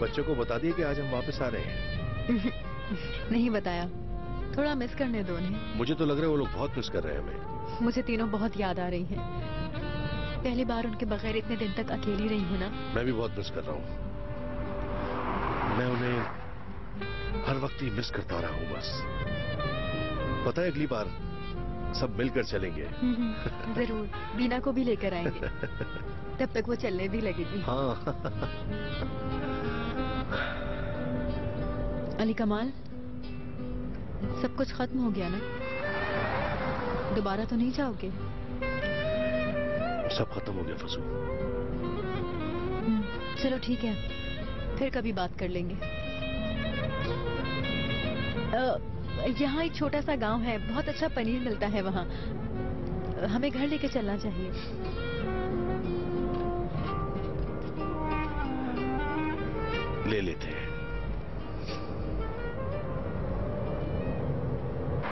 बच्चों को बता दिए कि आज हम वापस आ रहे हैं? नहीं बताया, थोड़ा मिस करने दो उन्हें। मुझे तो लग रहा है वो लोग बहुत मिस कर रहे हैं हमें। मुझे तीनों बहुत याद आ रही हैं। पहली बार उनके बगैर इतने दिन तक अकेली रही हूँ ना। मैं भी बहुत मिस कर रहा हूँ। मैं उन्हें हर वक्त ही मिस करता रहा हूँ बस। पता है अगली बार सब मिलकर चलेंगे। जरूर, बीना को भी लेकर आएंगे। तब तक वो चलने भी लगेगी। हाँ। अली कमाल, सब कुछ खत्म हो गया ना? दोबारा तो नहीं जाओगे? सब खत्म हो गया फसू। चलो ठीक है, फिर कभी बात कर लेंगे। यहाँ एक छोटा सा गांव है, बहुत अच्छा पनीर मिलता है वहाँ। हमें घर लेके चलना चाहिए। ले लेते हैं।